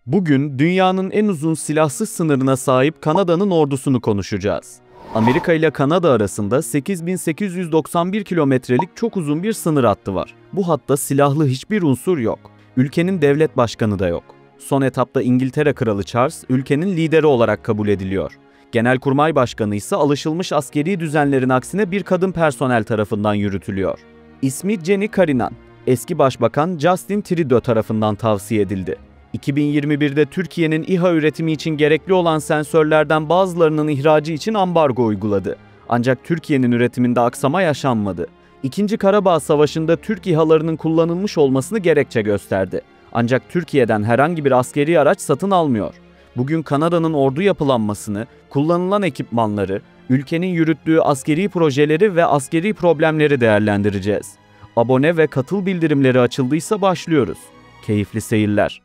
Bugün dünyanın en uzun silahsız sınırına sahip Kanada'nın ordusunu konuşacağız. Amerika ile Kanada arasında 8891 kilometrelik çok uzun bir sınır hattı var. Bu hatta silahlı hiçbir unsur yok. Ülkenin devlet başkanı da yok. Son etapta İngiltere Kralı Charles ülkenin lideri olarak kabul ediliyor. Genelkurmay Başkanı ise alışılmış askeri düzenlerin aksine bir kadın personel tarafından yürütülüyor. İsmi Jenny Karinan, eski Başbakan Justin Trudeau tarafından tavsiye edildi. 2021'de Türkiye'nin İHA üretimi için gerekli olan sensörlerden bazılarının ihracı için ambargo uyguladı. Ancak Türkiye'nin üretiminde aksama yaşanmadı. İkinci Karabağ Savaşı'nda Türk İHA'larının kullanılmış olmasını gerekçe gösterdi. Ancak Türkiye'den herhangi bir askeri araç satın almıyor. Bugün Kanada'nın ordu yapılanmasını, kullanılan ekipmanları, ülkenin yürüttüğü askeri projeleri ve askeri problemleri değerlendireceğiz. Abone ve katıl bildirimleri açıldıysa başlıyoruz. Keyifli seyirler.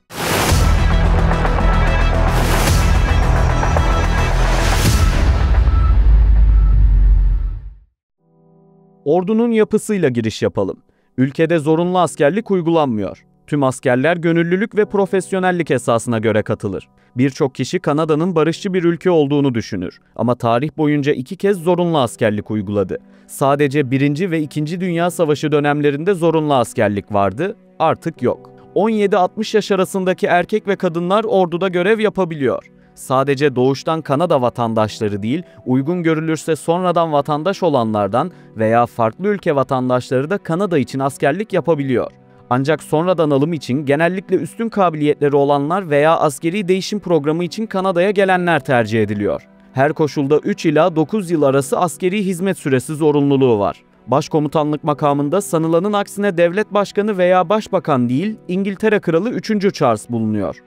Ordunun yapısıyla giriş yapalım. Ülkede zorunlu askerlik uygulanmıyor. Tüm askerler gönüllülük ve profesyonellik esasına göre katılır. Birçok kişi Kanada'nın barışçı bir ülke olduğunu düşünür. Ama tarih boyunca 2 kez zorunlu askerlik uyguladı. Sadece 1. ve 2. Dünya Savaşı dönemlerinde zorunlu askerlik vardı, artık yok. 17-60 yaş arasındaki erkek ve kadınlar orduda görev yapabiliyor. Sadece doğuştan Kanada vatandaşları değil, uygun görülürse sonradan vatandaş olanlardan veya farklı ülke vatandaşları da Kanada için askerlik yapabiliyor. Ancak sonradan alım için genellikle üstün kabiliyetleri olanlar veya askeri değişim programı için Kanada'ya gelenler tercih ediliyor. Her koşulda 3 ila 9 yıl arası askeri hizmet süresi zorunluluğu var. Başkomutanlık makamında sanılanın aksine devlet başkanı veya başbakan değil, İngiltere Kralı 3. Charles bulunuyor.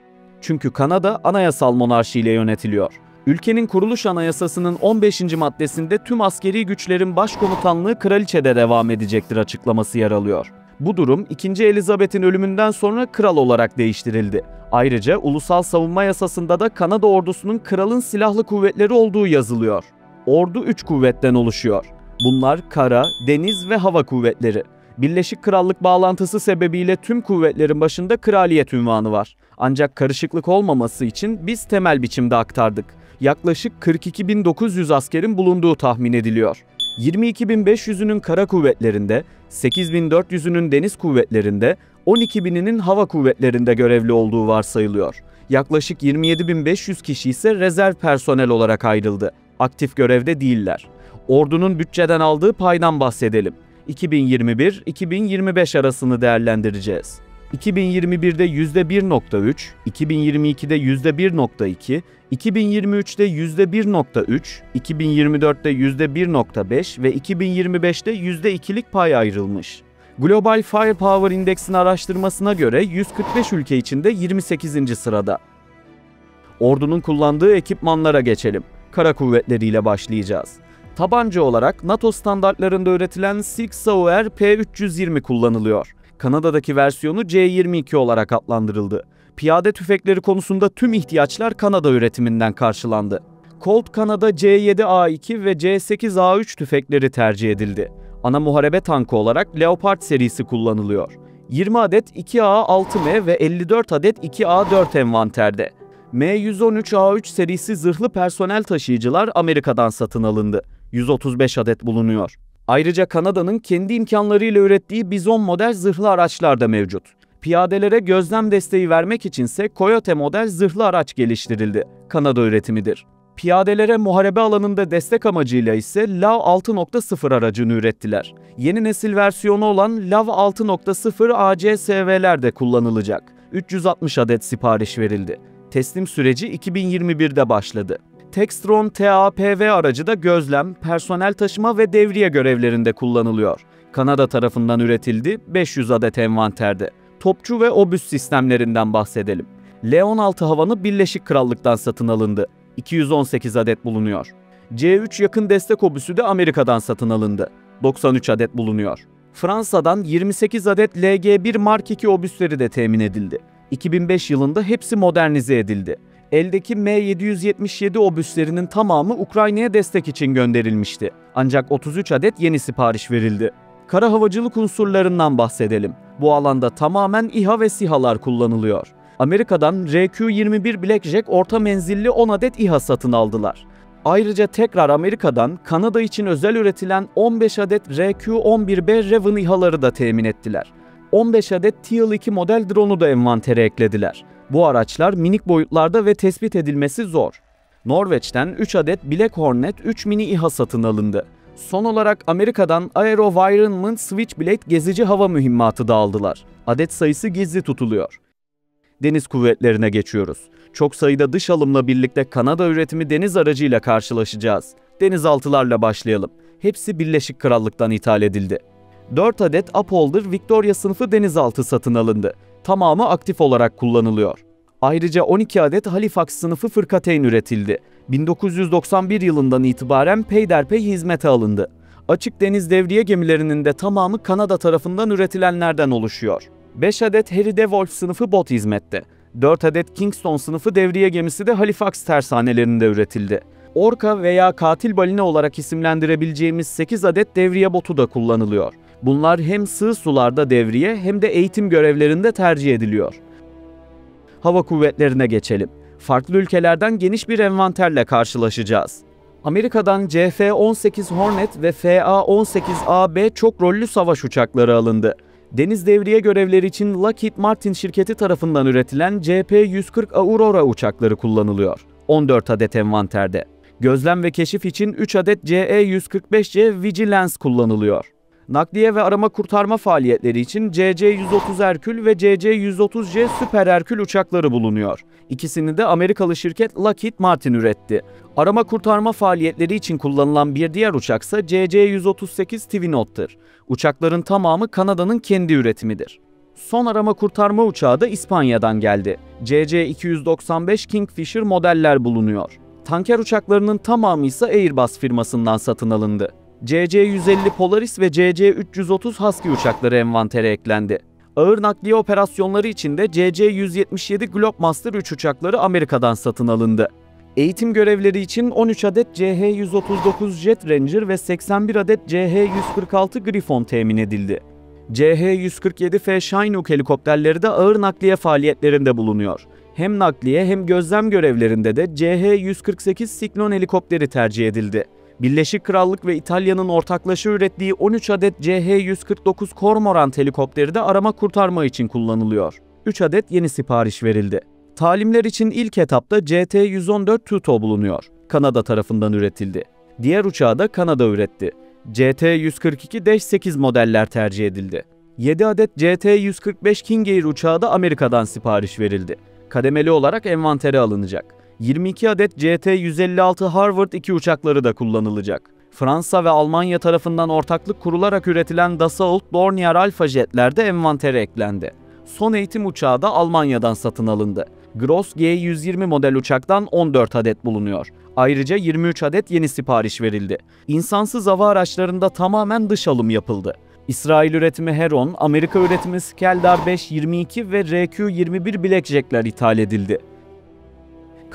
Çünkü Kanada anayasal monarşi ile yönetiliyor. Ülkenin kuruluş anayasasının 15. maddesinde tüm askeri güçlerin başkomutanlığı kraliçede devam edecektir açıklaması yer alıyor. Bu durum 2. Elizabeth'in ölümünden sonra kral olarak değiştirildi. Ayrıca ulusal savunma yasasında da Kanada ordusunun kralın silahlı kuvvetleri olduğu yazılıyor. Ordu 3 kuvvetten oluşuyor. Bunlar kara, deniz ve hava kuvvetleri. Birleşik Krallık bağlantısı sebebiyle tüm kuvvetlerin başında kraliyet unvanı var. Ancak karışıklık olmaması için biz temel biçimde aktardık. Yaklaşık 42.900 askerin bulunduğu tahmin ediliyor. 22.500'ünün kara kuvvetlerinde, 8.400'ünün deniz kuvvetlerinde, 12.000'inin hava kuvvetlerinde görevli olduğu varsayılıyor. Yaklaşık 27.500 kişi ise rezerv personel olarak ayrıldı. Aktif görevde değiller. Ordunun bütçeden aldığı paydan bahsedelim. 2021-2025 arasını değerlendireceğiz. 2021'de %1.3, 2022'de %1.2, 2023'te %1.3, 2024'te %1.5 ve 2025'te %2'lik pay ayrılmış. Global Firepower Index'in araştırmasına göre 145 ülke içinde 28. sırada. Ordunun kullandığı ekipmanlara geçelim. Kara kuvvetleriyle başlayacağız. Tabanca olarak NATO standartlarında üretilen Sig Sauer P320 kullanılıyor. Kanada'daki versiyonu C22 olarak adlandırıldı. Piyade tüfekleri konusunda tüm ihtiyaçlar Kanada üretiminden karşılandı. Colt Kanada C7A2 ve C8A3 tüfekleri tercih edildi. Ana muharebe tankı olarak Leopard serisi kullanılıyor. 20 adet 2A6M ve 54 adet 2A4 envanterde. M113A3 serisi zırhlı personel taşıyıcılar Amerika'dan satın alındı. 135 adet bulunuyor. Ayrıca Kanada'nın kendi imkanlarıyla ürettiği Bizon model zırhlı araçlar da mevcut. Piyadelere gözlem desteği vermek içinse Coyote model zırhlı araç geliştirildi. Kanada üretimidir. Piyadelere muharebe alanında destek amacıyla ise LAV 6.0 aracını ürettiler. Yeni nesil versiyonu olan LAV 6.0 ACSV'ler de kullanılacak. 360 adet sipariş verildi. Teslim süreci 2021'de başladı. Textron TAPV aracı da gözlem, personel taşıma ve devriye görevlerinde kullanılıyor. Kanada tarafından üretildi, 500 adet envanterde. Topçu ve obüs sistemlerinden bahsedelim. L-16 havanı Birleşik Krallık'tan satın alındı. 218 adet bulunuyor. C3 yakın destek obüsü de Amerika'dan satın alındı. 93 adet bulunuyor. Fransa'dan 28 adet LG-1 Mark II obüsleri de temin edildi. 2005 yılında hepsi modernize edildi. Eldeki M777 obüslerinin tamamı Ukrayna'ya destek için gönderilmişti. Ancak 33 adet yeni sipariş verildi. Kara havacılık unsurlarından bahsedelim. Bu alanda tamamen İHA ve SİHA'lar kullanılıyor. Amerika'dan RQ-21 Blackjack orta menzilli 10 adet İHA satın aldılar. Ayrıca tekrar Amerika'dan Kanada için özel üretilen 15 adet RQ-11B Raven İHA'ları da temin ettiler. 15 adet Teal-2 model drone'u da envantere eklediler. Bu araçlar minik boyutlarda ve tespit edilmesi zor. Norveç'ten 3 adet Black Hornet 3 mini İHA satın alındı. Son olarak Amerika'dan AeroVironment Switchblade gezici hava mühimmatı da aldılar. Adet sayısı gizli tutuluyor. Deniz kuvvetlerine geçiyoruz. Çok sayıda dış alımla birlikte Kanada üretimi deniz aracıyla karşılaşacağız. Denizaltılarla başlayalım. Hepsi Birleşik Krallık'tan ithal edildi. 4 adet Upholder Victoria sınıfı denizaltı satın alındı. Tamamı aktif olarak kullanılıyor. Ayrıca 12 adet Halifax sınıfı fırkateyn üretildi. 1991 yılından itibaren peyderpey hizmete alındı. Açık deniz devriye gemilerinin de tamamı Kanada tarafından üretilenlerden oluşuyor. 5 adet Harry DeWolf sınıfı bot hizmette. 4 adet Kingston sınıfı devriye gemisi de Halifax tersanelerinde üretildi. Orca veya katil balina olarak isimlendirebileceğimiz 8 adet devriye botu da kullanılıyor. Bunlar hem sığ sularda devriye hem de eğitim görevlerinde tercih ediliyor. Hava kuvvetlerine geçelim. Farklı ülkelerden geniş bir envanterle karşılaşacağız. Amerika'dan CF-18 Hornet ve FA-18AB çok rollü savaş uçakları alındı. Deniz devriye görevleri için Lockheed Martin şirketi tarafından üretilen CP-140 Aurora uçakları kullanılıyor. 14 adet envanterde. Gözlem ve keşif için 3 adet CE-145C Vigilance kullanılıyor. Nakliye ve arama kurtarma faaliyetleri için CC-130 Herkül ve CC-130C Süper Herkül uçakları bulunuyor. İkisini de Amerikalı şirket Lockheed Martin üretti. Arama kurtarma faaliyetleri için kullanılan bir diğer uçaksa CC-138 Twin Otter. Uçakların tamamı Kanada'nın kendi üretimidir. Son arama kurtarma uçağı da İspanya'dan geldi. CC-295 Kingfisher modeller bulunuyor. Tanker uçaklarının tamamı ise Airbus firmasından satın alındı. CC-150 Polaris ve CC-330 Husky uçakları envantere eklendi. Ağır nakliye operasyonları için de CC-177 Globemaster 3 uçakları Amerika'dan satın alındı. Eğitim görevleri için 13 adet CH-139 Jet Ranger ve 81 adet CH-146 Griffon temin edildi. CH-147F Chinook helikopterleri de ağır nakliye faaliyetlerinde bulunuyor. Hem nakliye hem gözlem görevlerinde de CH-148 Cyclone helikopteri tercih edildi. Birleşik Krallık ve İtalya'nın ortaklaşa ürettiği 13 adet CH-149 Cormorant helikopteri de arama kurtarma için kullanılıyor. 3 adet yeni sipariş verildi. Talimler için ilk etapta CT-114 Tuto bulunuyor. Kanada tarafından üretildi. Diğer uçağı da Kanada üretti. CT-142-8 modeller tercih edildi. 7 adet CT-145 King Air uçağı da Amerika'dan sipariş verildi. Kademeli olarak envantere alınacak. 22 adet CT-156 Harvard 2 uçakları da kullanılacak. Fransa ve Almanya tarafından ortaklık kurularak üretilen Dassault Dornier Alpha jetler de envantere eklendi. Son eğitim uçağı da Almanya'dan satın alındı. Gross G-120 model uçaktan 14 adet bulunuyor. Ayrıca 23 adet yeni sipariş verildi. İnsansız hava araçlarında tamamen dış alım yapıldı. İsrail üretimi Heron, Amerika üretimi Skeldar 5-22 ve RQ-21 Blackjack'ler ithal edildi.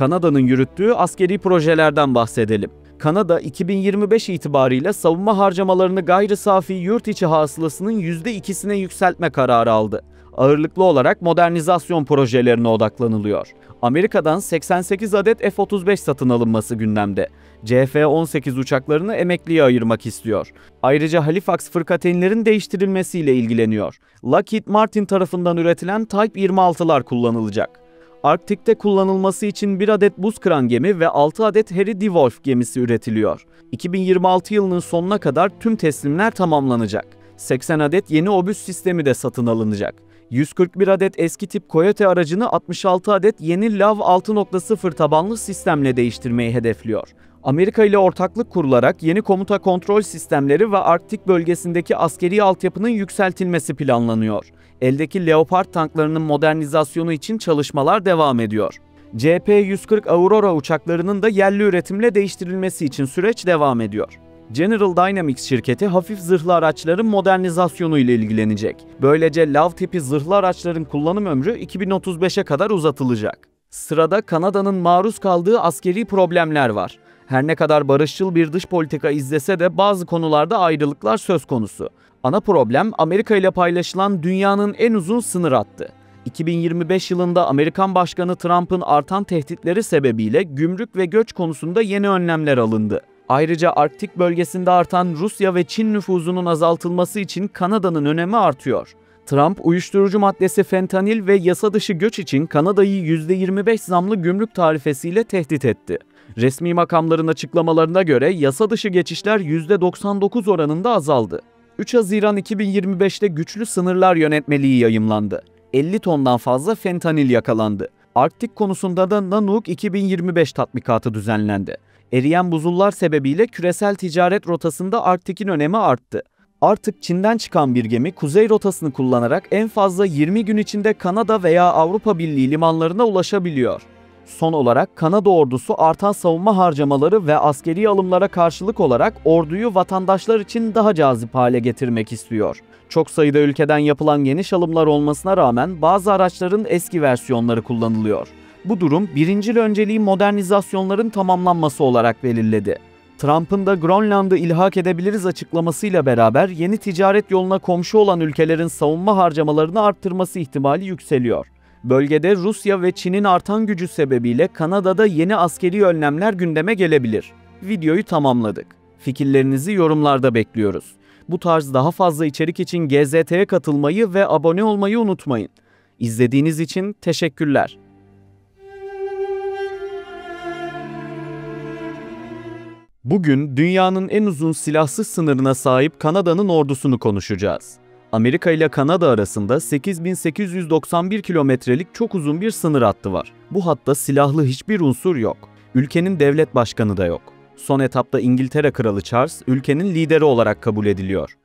Kanada'nın yürüttüğü askeri projelerden bahsedelim. Kanada 2025 itibarıyla savunma harcamalarını gayri safi yurt içi hasılasının %2'sine yükseltme kararı aldı. Ağırlıklı olarak modernizasyon projelerine odaklanılıyor. Amerika'dan 88 adet F-35 satın alınması gündemde. CF-18 uçaklarını emekliye ayırmak istiyor. Ayrıca Halifax fırkateynlerin değiştirilmesiyle ilgileniyor. Lockheed Martin tarafından üretilen Type 26'lar kullanılacak. Arktik'te kullanılması için 1 adet buz kıran gemi ve 6 adet Harry DeWolf gemisi üretiliyor. 2026 yılının sonuna kadar tüm teslimler tamamlanacak. 80 adet yeni obüs sistemi de satın alınacak. 141 adet eski tip Coyote aracını 66 adet yeni LAV 6.0 tabanlı sistemle değiştirmeyi hedefliyor. Amerika ile ortaklık kurularak yeni komuta kontrol sistemleri ve Arktik bölgesindeki askeri altyapının yükseltilmesi planlanıyor. Eldeki Leopard tanklarının modernizasyonu için çalışmalar devam ediyor. CP-140 Aurora uçaklarının da yerli üretimle değiştirilmesi için süreç devam ediyor. General Dynamics şirketi hafif zırhlı araçların modernizasyonu ile ilgilenecek. Böylece LAV tipi zırhlı araçların kullanım ömrü 2035'e kadar uzatılacak. Sırada Kanada'nın maruz kaldığı askeri problemler var. Her ne kadar barışçıl bir dış politika izlese de bazı konularda ayrılıklar söz konusu. Ana problem Amerika ile paylaşılan dünyanın en uzun sınır hattı. 2025 yılında Amerikan Başkanı Trump'ın artan tehditleri sebebiyle gümrük ve göç konusunda yeni önlemler alındı. Ayrıca Arktik bölgesinde artan Rusya ve Çin nüfuzunun azaltılması için Kanada'nın önemi artıyor. Trump, uyuşturucu maddesi fentanil ve yasa dışı göç için Kanada'yı %25 zamlı gümrük tarifesiyle tehdit etti. Resmi makamların açıklamalarına göre yasa dışı geçişler %99 oranında azaldı. 3 Haziran 2025'te güçlü sınırlar yönetmeliği yayımlandı. 50 tondan fazla fentanil yakalandı. Arktik konusunda da Nanook 2025 tatbikatı düzenlendi. Eriyen buzullar sebebiyle küresel ticaret rotasında Arktik'in önemi arttı. Artık Çin'den çıkan bir gemi kuzey rotasını kullanarak en fazla 20 gün içinde Kanada veya Avrupa Birliği limanlarına ulaşabiliyor. Son olarak Kanada ordusu artan savunma harcamaları ve askeri alımlara karşılık olarak orduyu vatandaşlar için daha cazip hale getirmek istiyor. Çok sayıda ülkeden yapılan geniş alımlar olmasına rağmen bazı araçların eski versiyonları kullanılıyor. Bu durum birincil önceliği modernizasyonların tamamlanması olarak belirledi. Trump'ın da Grönland'ı ilhak edebiliriz açıklamasıyla beraber yeni ticaret yoluna komşu olan ülkelerin savunma harcamalarını arttırması ihtimali yükseliyor. Bölgede Rusya ve Çin'in artan gücü sebebiyle Kanada'da yeni askeri önlemler gündeme gelebilir. Videoyu tamamladık. Fikirlerinizi yorumlarda bekliyoruz. Bu tarz daha fazla içerik için GZT'ye katılmayı ve abone olmayı unutmayın. İzlediğiniz için teşekkürler. Bugün dünyanın en uzun silahsız sınırına sahip Kanada'nın ordusunu konuşacağız. Amerika ile Kanada arasında 8891 kilometrelik çok uzun bir sınır hattı var. Bu hatta silahlı hiçbir unsur yok. Ülkenin devlet başkanı da yok. Son etapta İngiltere Kralı Charles, ülkenin lideri olarak kabul ediliyor.